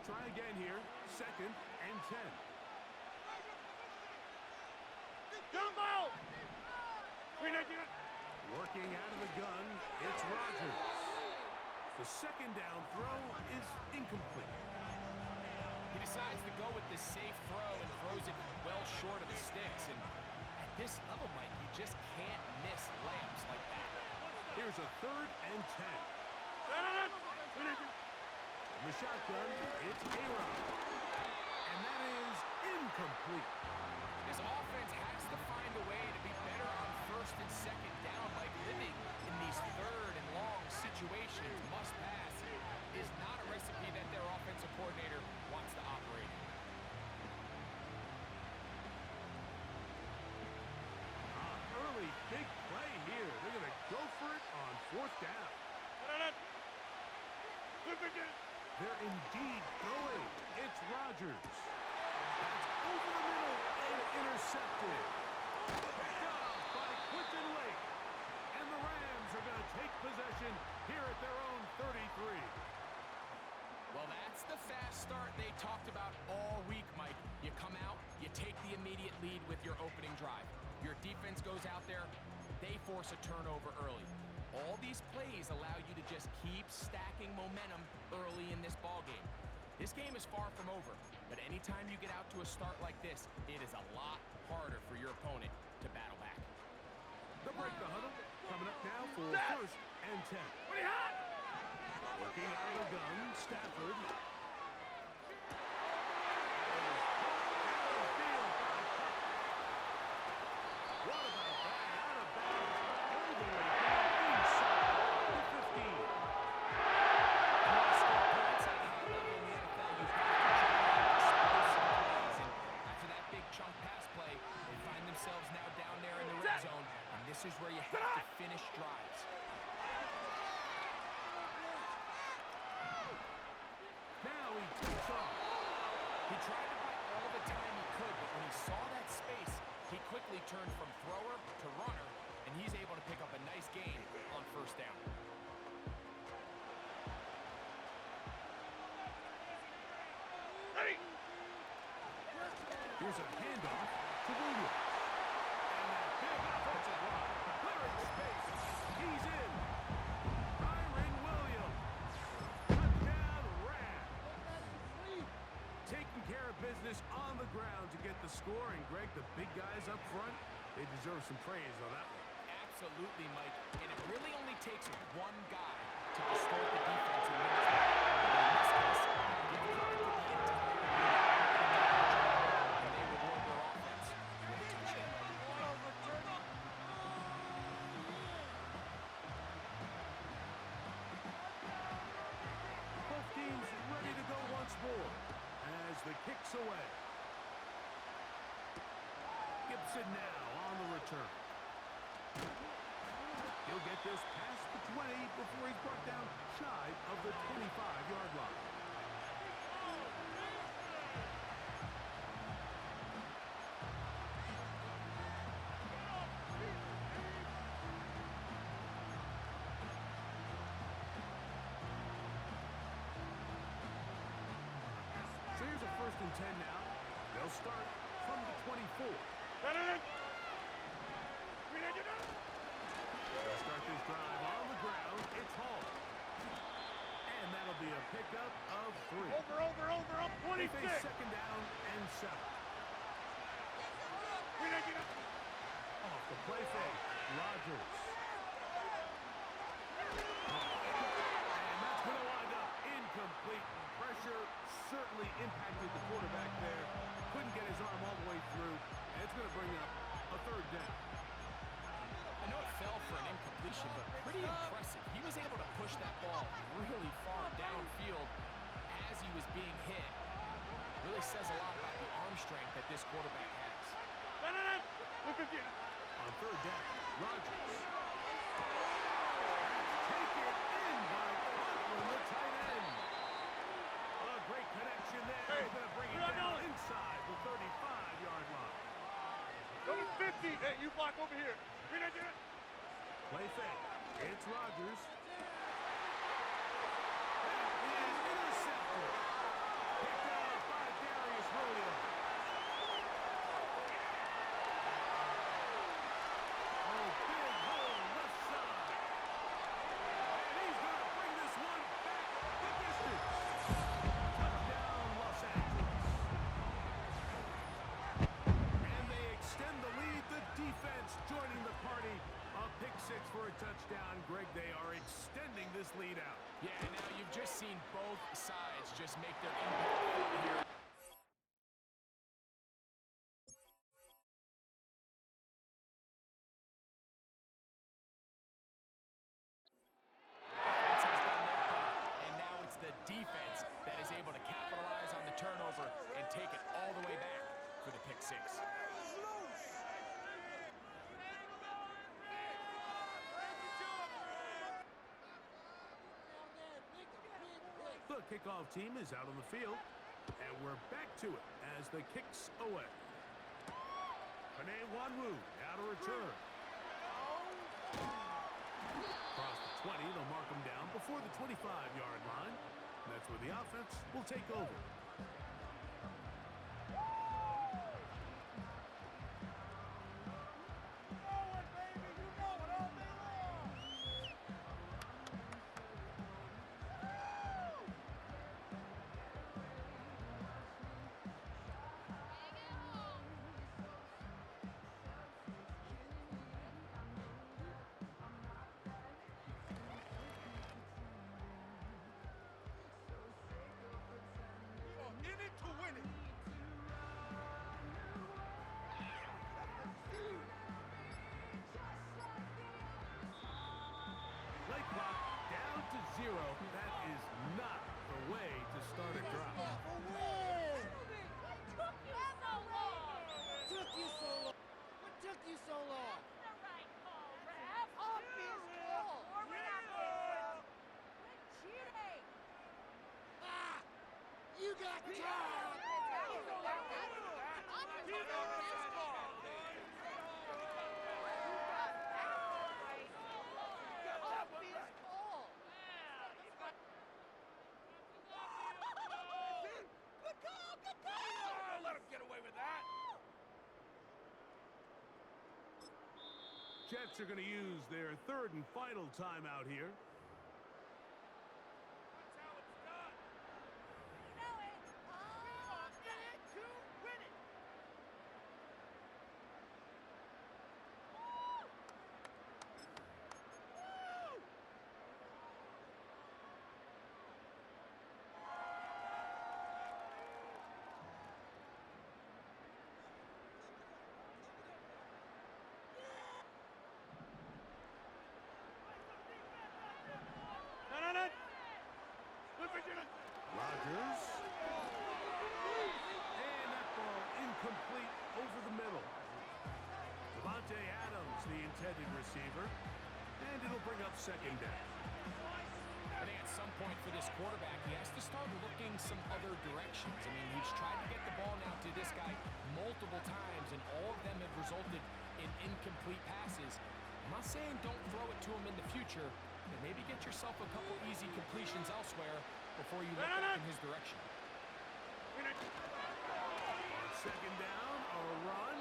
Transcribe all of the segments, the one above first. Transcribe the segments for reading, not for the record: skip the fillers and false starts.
try again here. 2nd and 10. Jumbo! Working out of the gun, it's Rodgers. The 2nd down throw is incomplete. He decides to go with the safe throw and throws it well short of the sticks. And at this level, Mike, you just can't miss layups like that. Here's a 3rd and 10. In the shotgun, it's A-Rod. And that is incomplete. This offense has to find a way to be better on 1st and 2nd down. Like living in these 3rd and long situations, must pass, is not a recipe that their offensive coordinator wants to operate in. Early big play here. They're going to go for it on 4th down. They're indeed going. It's Rodgers. That's over the middle and intercepted. Picked off by Quinton Lake. And the Rams are going to take possession here at their own 33. Well, that's the fast start they talked about all week, Mike. You come out, you take the immediate lead with your opening drive. Your defense goes out there, they force a turnover early. All these plays allow you to just keep stacking momentum early in this ballgame. This game is far from over, but anytime you get out to a start like this, it is a lot harder for your opponent to battle back. The break the huddle coming up now for 1st and 10. Working out of the gun, Stafford. What about that? Out of bounds. All the way down inside the 15. After that big chunk pass play, they find themselves now down there in the red zone, and this is where you have to finish drives. Now he takes off. He tried to buy all the time he could, but when he saw that space, he quickly turned from thrower to runner, and he's able to pick up a nice gain on 1st down. Here's a handoff to Williams. And that big offensive line. Clearing space. He's in. Kyren Williams. Touchdown Rams. Taking care of business on the ground to get the score. And Greg, the big guys up front, they deserve some praise on that one. Absolutely, Mike. And it really only takes one guy to distort the defense and win this game. In this case, give credit to the entire unit. And they reward their offense with a touchdown. Both teams ready to go once more as the kick's away. Gibson now on the return. He'll get this past the 20 before he's brought down shy of the 25-yard line. So here's a 1st and 10 now. They'll start from the 24. They'll start this drive on the ground. It's Hall. And that'll be a pickup of 3. Over, 26. They face 2nd down and 7. Off the play fake, Rodgers. And that's going to wind up incomplete. Pressure certainly impacted the quarterback there. Couldn't get his arm all the way through. And it's going to bring up a 3rd down. I know it fell for an incompletion, but pretty impressive. He was able to push that ball really far downfield as he was being hit. Really says a lot about the arm strength that this quarterback has. On 3rd down, Rodgers. Taken in by Conklin, the tight end. A great connection there. He's going to bring it down inside the 35-yard line. Number 50. Hey, you block over here. Play fake. It's Rodgers. That is intercepted. just make their impact here. And now it's the defense that is able to capitalize on the turnover and take it all the way back for the pick six. The kickoff team is out on the field, and we're back to it as the kicks away. Panay Wanwu out of return. Across the 20, they'll mark him down before the 25-yard line. That's where the offense will take over. In it to win it. Play clock down to 0. That is not the way to start a drive. What took you so long? What took you so long? Ah! You got time! Let him get away with that. Jets are going to use their third and final timeout here. That's how it's done. No. Rodgers. And that ball incomplete over the middle. Devontae Adams, the intended receiver. And it'll bring up second down. I think at some point for this quarterback, he has to start looking some other directions. I mean, he's tried to get the ball now to this guy multiple times, and all of them have resulted in incomplete passes. I'm not saying don't throw it to him in the future, but maybe get yourself a couple easy completions elsewhere before you look back in his direction. On second down, a run.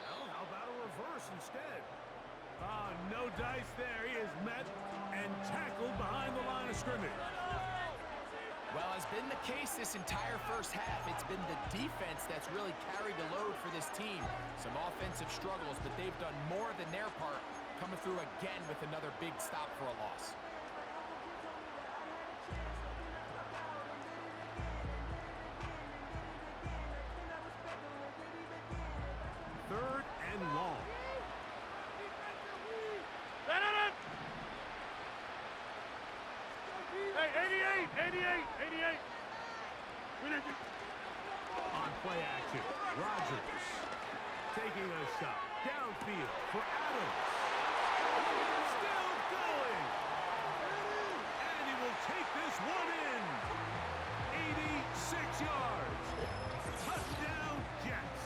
Well, how about a reverse instead? No dice there. He is met and tackled behind the line of scrimmage. Well, as been the case this entire first half, it's been the defense that's really carried the load for this team. Some offensive struggles, but they've done more than their part, coming through again with another big stop for a loss. Third and long. Hey, 88. On play action, Rodgers taking a shot downfield for Adams. Still going. And he will take this one in. 86 yards. Touchdown, Jets.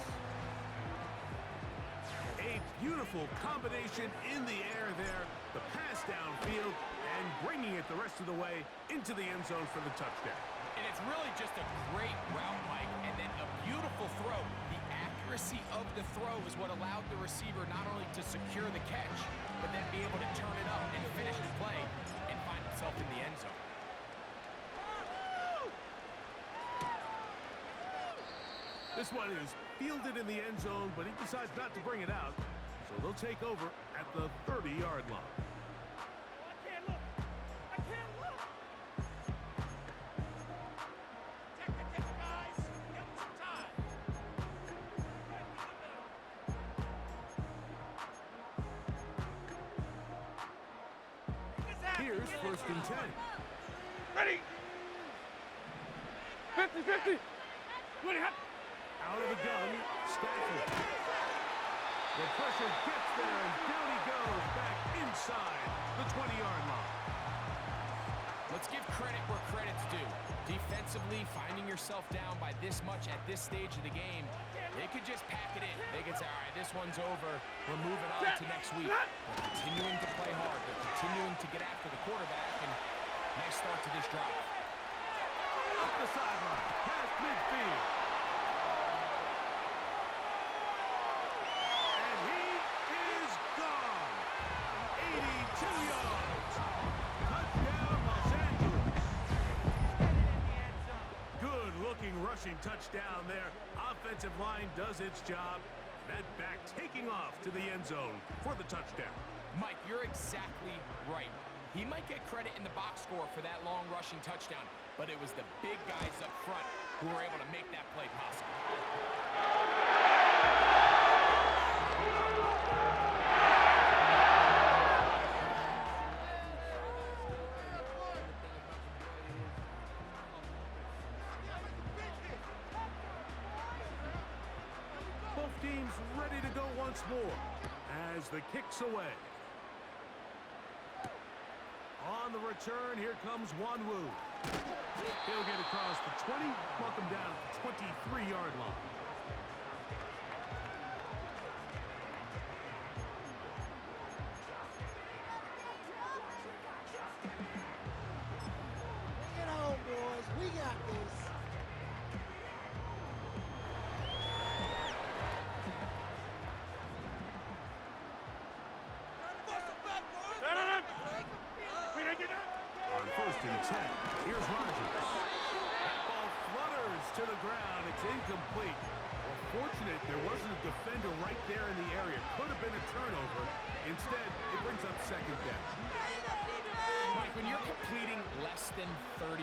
A beautiful combination in the air there. The pass downfield and bringing it the rest of the way into the end zone for the touchdown. And it's really just a great route, Mike, and then a beautiful throw. The accuracy of the throw is what allowed the receiver not only to secure the catch, but then be able to turn it up and finish the play and find himself in the end zone. This one is fielded in the end zone, but he decides not to bring it out. So they'll take over at the 30-yard line. first and 10. Ready. 50-50. Out of the gun, Stafford. The pressure gets there, and down he goes, back inside the 20-yard line. Let's give credit where credit's due. Defensively, finding yourself down by this much at this stage of the game, they could just pack it in. They could say, all right, this one's over. We're moving on to next week. They're continuing to play hard. They're continuing to get after the quarterback, and nice start to this drive. Up the sideline, past midfield. And he is gone. 82 yards. Touchdown, Los Angeles. Good-looking rushing touchdown there. Offensive line does its job. That back taking off to the end zone for the touchdown. Mike, you're exactly right. He might get credit in the box score for that long rushing touchdown, but it was the big guys up front who were able to make that play possible. Both teams ready to go once more as the kick's away. On the return, here comes Wanwu. He'll get across the 20, walk him down at the 23-yard line. Bring it home, boys. We got this. On first and 10, here's Rodgers. That ball flutters to the ground. It's incomplete. Well, fortunate there wasn't a defender right there in the area. Could have been a turnover. Instead, it brings up second down. Mike, when you're completing less than 35%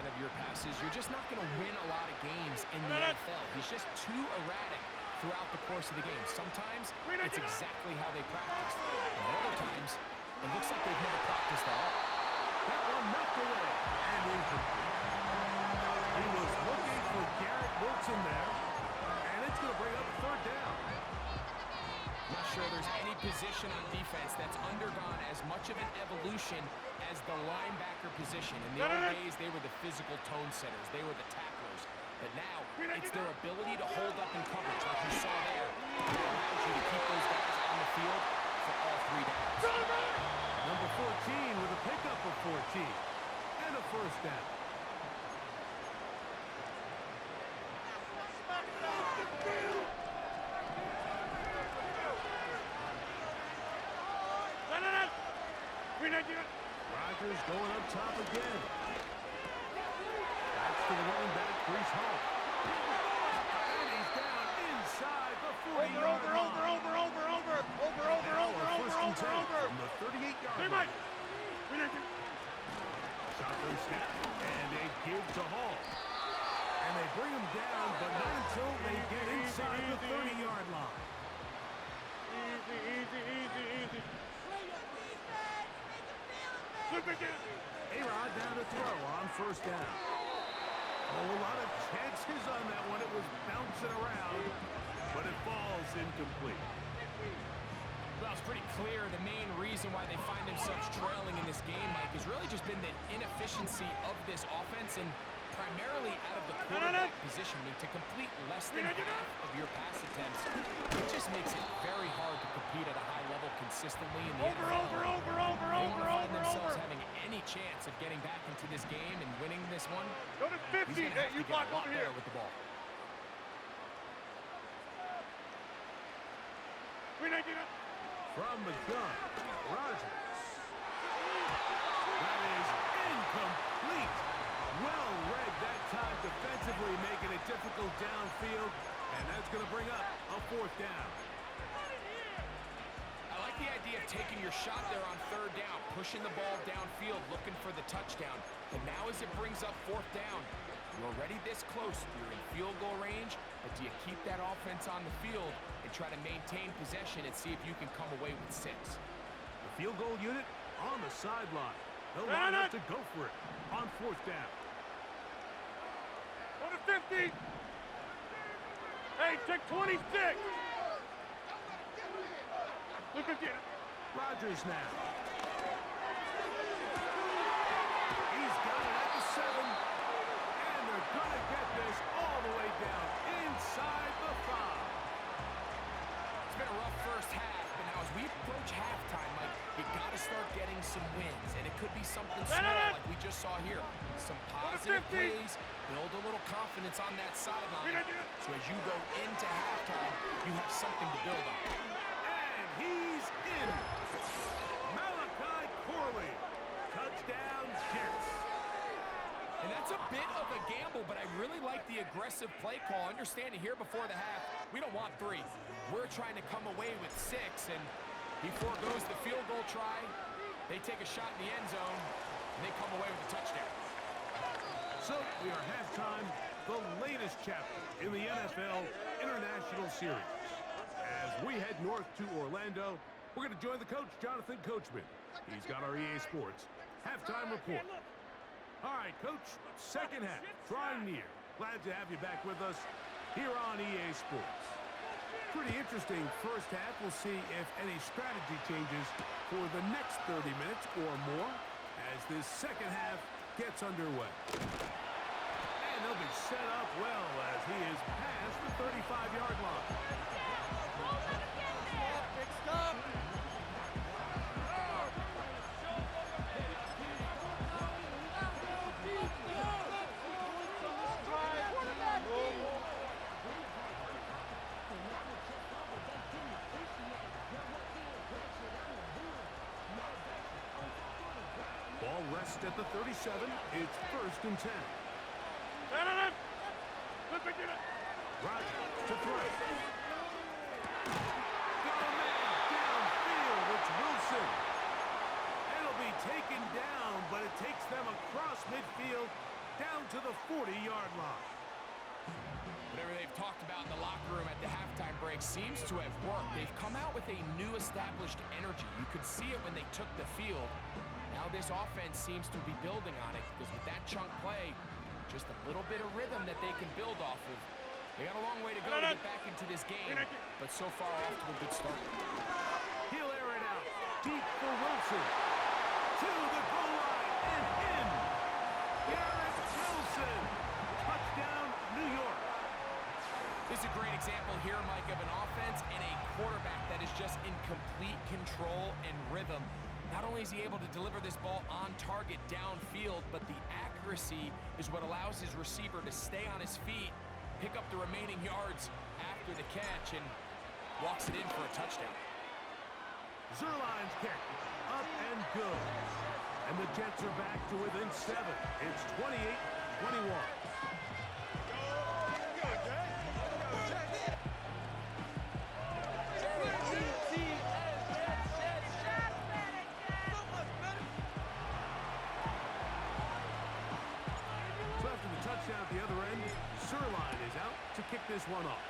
of your passes, you're just not going to win a lot of games in the NFL. He's just too erratic throughout the course of the game. Sometimes it's exactly how they practice. And other times, it looks like they've never practiced at all. That one knocked away and incomplete. He was looking for Garrett Wilson there, and it's going to bring up third down. Not sure there's any position on defense that's undergone as much of an evolution as the linebacker position. In the old days, they were the physical tone setters. They were the tacklers. But now, it's their ability to hold up in coverage, like you saw there. It allows you to keep those guys on the field for all three downs. Number 14 with a pickup of 14 and a first down. Rodgers going up top again. That's to the running back, Brees Hall. And he's down inside the 40-yard line. From the 38-yard line. Shotgun snap, and a give to Hall. And they bring him down, but not until they get inside the 30-yard line. A-Rod down to throw on first down. Oh, a lot of chances on that one. It was bouncing around, but it falls incomplete. Well, it's pretty clear the main reason why they find themselves trailing in this game, Mike, has really just been the inefficiency of this offense and primarily out of the quarterback position. I mean, to complete less than half of your pass attempts, it just makes it very hard to compete at a high level consistently in the NFL. They want to find themselves having any chance of getting back into this game and winning this one. Go to 50. He's going to have to You get block a lot over better here. with the ball. From the gun, Rodgers. That is incomplete. Well read that time defensively, making it difficult downfield, and that's going to bring up a fourth down. I like the idea of taking your shot there on third down, pushing the ball downfield, looking for the touchdown. But now as it brings up fourth down, you're already this close. You're in field goal range, but do you keep that offense on the field and try to maintain possession and see if you can come away with 6? The field goal unit on the sideline. They'll line up to go for it on 4th down. On the 50. Hey, check 26. Look at it. Rodgers now. He's got it at the 7. And they're going to get this all the way down inside the 5. It's been a rough first half, but now as we approach halftime, Mike, you got to start getting some wins, and it could be something small like we just saw here. Some positive plays, build a little confidence on that sideline, so as you go into halftime, you have something to build on. And he's in. Malachi Corley. Touchdown, Jets. And that's a bit of a gamble, but I really like the aggressive play call. Understanding here before the half, we don't want 3. We're trying to come away with 6, and before goes the field goal try. They take a shot in the end zone, and they come away with a touchdown. So we are halftime, the latest chapter in the NFL International Series. As we head north to Orlando, we're going to join the coach, Jonathan Coachman. He's got our EA Sports halftime report. All right, Coach, second half, drawing near. Glad to have you back with us here on EA Sports. Pretty interesting first half. We'll see if any strategy changes for the next 30 minutes or more as this second half gets underway. And they'll be set up well as he is past the 35-yard line. Big stop. Ball rests at the 37. It's 1st and 10. Rodgers to throw. Got a man downfield. It's Wilson. It'll be taken down, but it takes them across midfield down to the 40-yard line. Whatever they've talked about in the locker room at the halftime break seems to have worked. They've come out with a new established energy. You could see it when they took the field. Now this offense seems to be building on it because with that chunk play, just a little bit of rhythm that they can build off of. They got a long way to go to get back into this game, but so far off to a good start. He'll air it out deep for Wilson. To the goal line and in. Garrett Wilson. Touchdown, New York. This is a great example here, Mike, of an offense and a quarterback that is just in complete control and rhythm. Not only is he able to deliver this ball on target downfield, but the accuracy is what allows his receiver to stay on his feet, pick up the remaining yards after the catch, and walks it in for a touchdown. Zerline's kick. Up and good. And the Jets are back to within 7. It's 28-21. So after the touchdown at the other end, Zerline is out to kick this one off.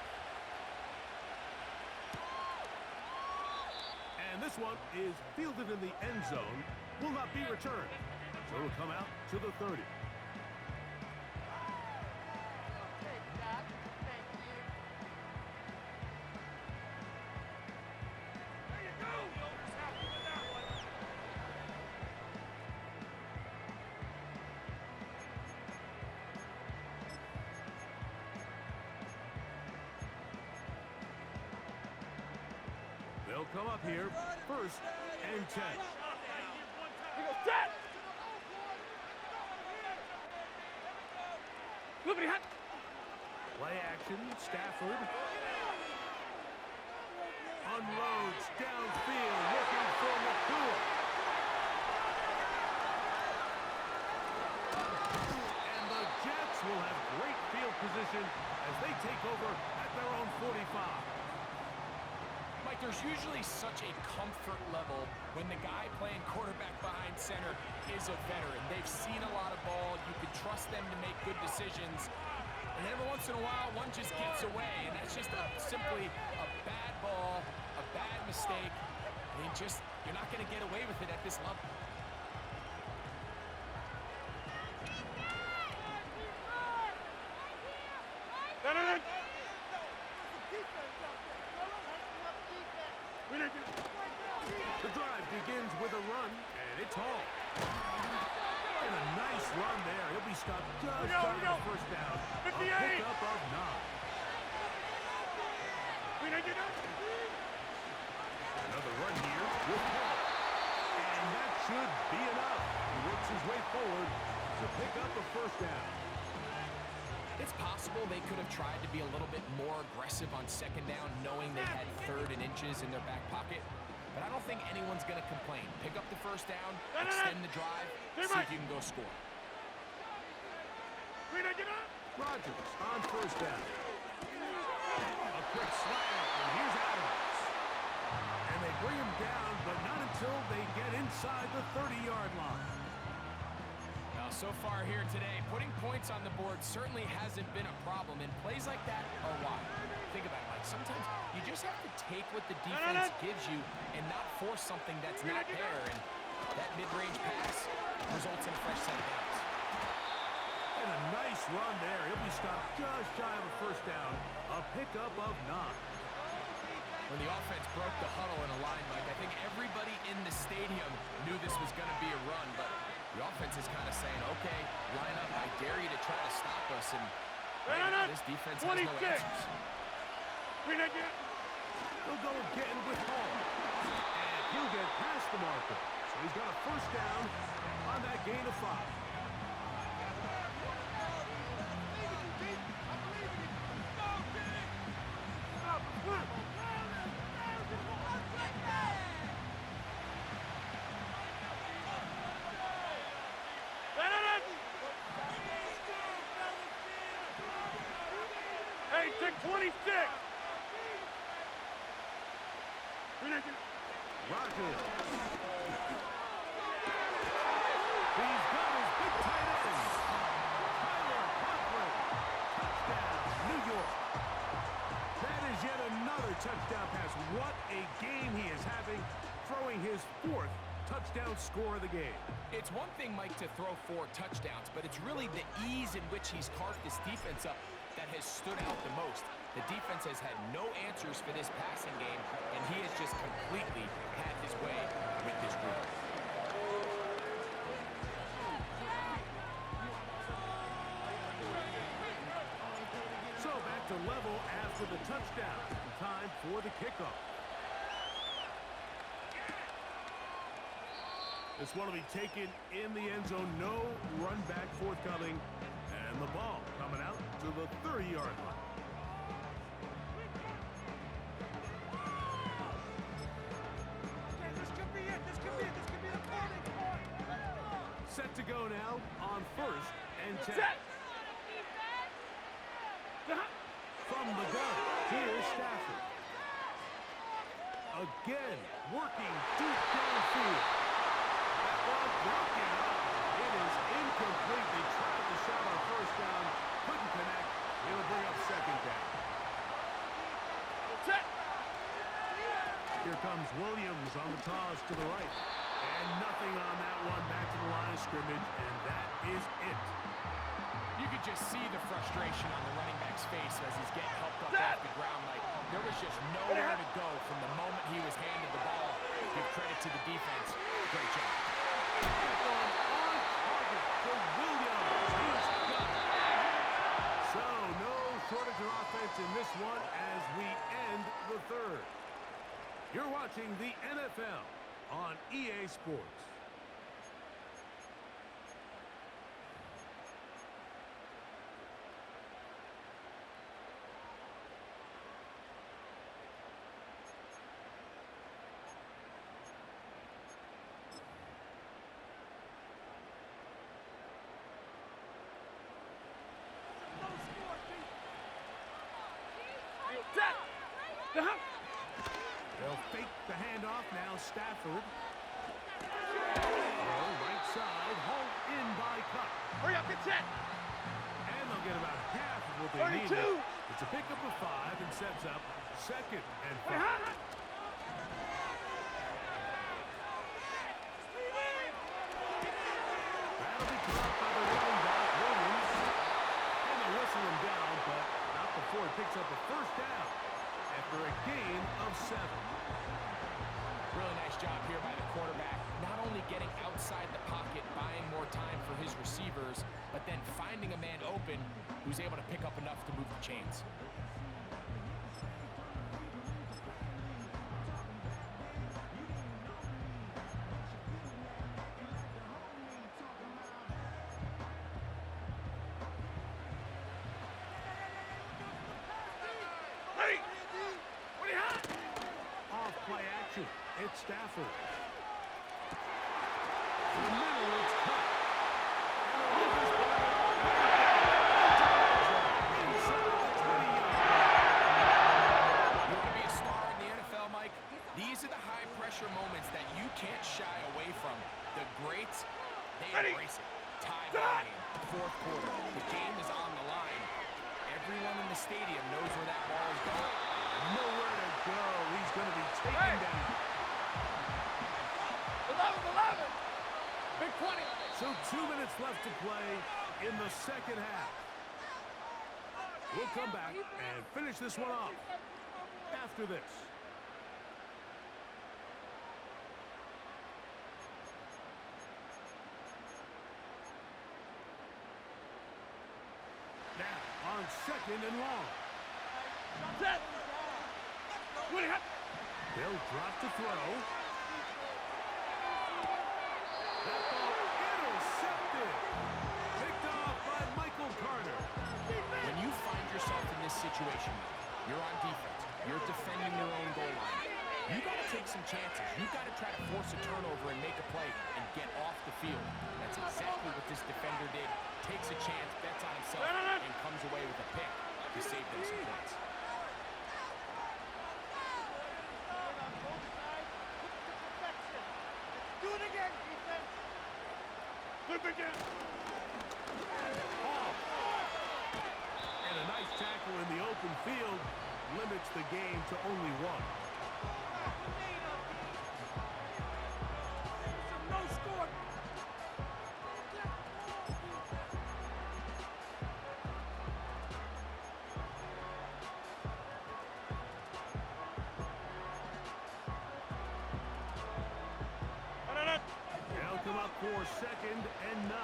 And this one is fielded in the end zone, will not be returned. So it'll come out to the 30. They'll come up here, 1st and 10. Set! Liberty hot. Play action, Stafford. Unloads downfield, looking for McCool. And the Jets will have great field position as they take over at their own 45. Mike, there's usually such a comfort level when the guy playing quarterback behind center is a veteran. They've seen a lot of ball. You can trust them to make good decisions. And every once in a while, one just gets away. And that's just simply a bad ball, a bad mistake. And you're not going to get away with it at this level. The drive begins with a run, and it's hauled. And a nice run there. He'll be stopped just shy of the first down. A 58. pickup of 9. Another run here with Paul. And that should be enough. He works his way forward to pick up a first down. It's possible they could have tried to be a little bit more aggressive on second down, knowing they had 3rd and inches in their back pocket. But I don't think anyone's going to complain. Pick up the first down, extend the drive, see if you can go score. Rodgers on first down. A quick slant, and here's Adams. And they bring him down, but not until they get inside the 30-yard line. Now, so far here today, putting points on the board certainly hasn't been a problem, and plays like that are why. Think about it, like sometimes you just have to take what the defense gives you and not force something that's not there, and that mid-range pass results in a fresh set of downs. And a nice run there. He'll be stopped just shy of a first down. A pickup of 9. When the offense broke the huddle in a line, Mike, I think everybody in the stadium knew this was going to be a run, but the offense is kind of saying, okay, line up, I dare you to try to stop us, and right now, this defense has no answers. He'll go again with Hall. And he'll get past the marker. So he's got a first down on that gain of 5. Hey, take 26. Rodgers. He's got his big tight end. Tyler Conklin. Touchdown, New York. That is yet another touchdown pass. What a game he is having, throwing his 4th touchdown score of the game. It's one thing, Mike, to throw 4 touchdowns, but it's really the ease in which he's carved this defense up that has stood out the most. The defense has had no answers for this passing game, and he has just completely had his way with this group. So back to level after the touchdown. Time for the kickoff. This one will be taken in the end zone. No run back forthcoming. And the ball coming out to the 30-yard line. Set to go now on 1st and 10. From the gun, here's Stafford. Again, working deep downfield. That ball broken up. It is incomplete. They tried the shot on first down, couldn't connect. It'll bring up second down. Here comes Williams on the toss to the right. And nothing on that one, back to the line of scrimmage, and that is it. You could just see the frustration on the running back's face as he's getting helped up off the ground. Like, there was just nowhere to go from the moment he was handed the ball. Give credit to the defense. Great job. On target for Williams. He's got it. So, no shortage of offense in this one as we end the 3rd. You're watching the NFL on EA Sports. They'll fake the handoff now. Stafford. Right side, hauled in by Cup. Hurry up, get set. And they'll get about half of what they 32. needed. It's a pickup of 5 and sets up 2nd and 5. That'll be caught by the running back, Williams. And they'll whistle him down, but not before he picks up a first down. after a gain of 7. Really nice job here by the quarterback. Not only getting outside the pocket, buying more time for his receivers, but then finding a man open who's able to pick up enough to move the chains. Ready? What do you have? Off play action. It's Stafford. In the middle, it's cut. And the Rivers inside the 20-yard. You want to be a star in the NFL, Mike? These are the high-pressure moments that you can't shy away from. The greats, they embrace it. Tie ball game, fourth quarter. The game is on the line. Everyone in the stadium knows where that ball is going. Nowhere to go. He's going to be taken down. 11. Big 20. So 2 minutes left to play in the second half. We'll come back and finish this one off after this. Now on 2nd and long. Set. What do you have? They'll drop to throw. That ball intercepted. Picked off by Michael Carter. When you find yourself in this situation, you're on defense. You're defending your own goal line. You got to take some chances. You got to try to force a turnover and make a play and get off the field. That's exactly what this defender did. Takes a chance, bets on himself, and comes away with a pick to save them some points. Do it again, defense. Flip again. Off. And a nice tackle in the open field limits the game to only 1. No score. They'll come up for 2nd and 9.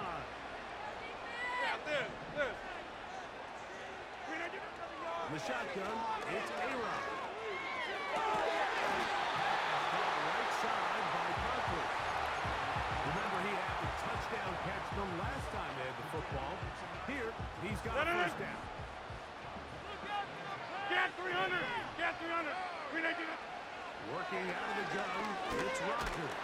Yeah, this. In the shotgun, it's A-Rod. Right side by Barkley. Remember, he had the touchdown catch the last time they had the football. Here, he's got a first down. Get 300. Get 300. Working out of the gun, it's Rodgers.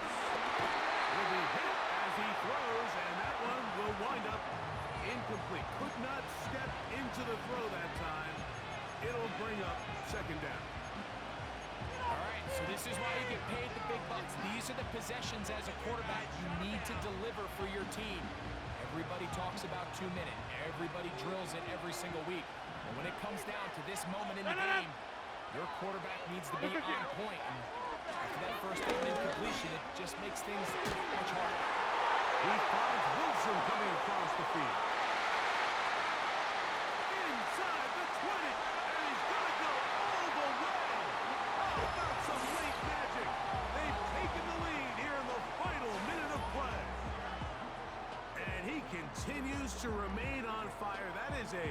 Will be hit as he throws, and that one will wind up incomplete. Could not step into the throw that time. It'll bring up 2nd down. All right, so this is why you get paid the big bucks. These are the possessions as a quarterback you need to deliver for your team. Everybody talks about 2 minute. Everybody drills it every single week. And when it comes down to this moment in the game, your quarterback needs to be on point. And after that first down incompletion, it just makes things much harder. He finds Wilson coming across the field. Inside the 20, and he's going to go all the way. How about some late magic? They've taken the lead here in the final minute of play. And he continues to remain on fire. That is a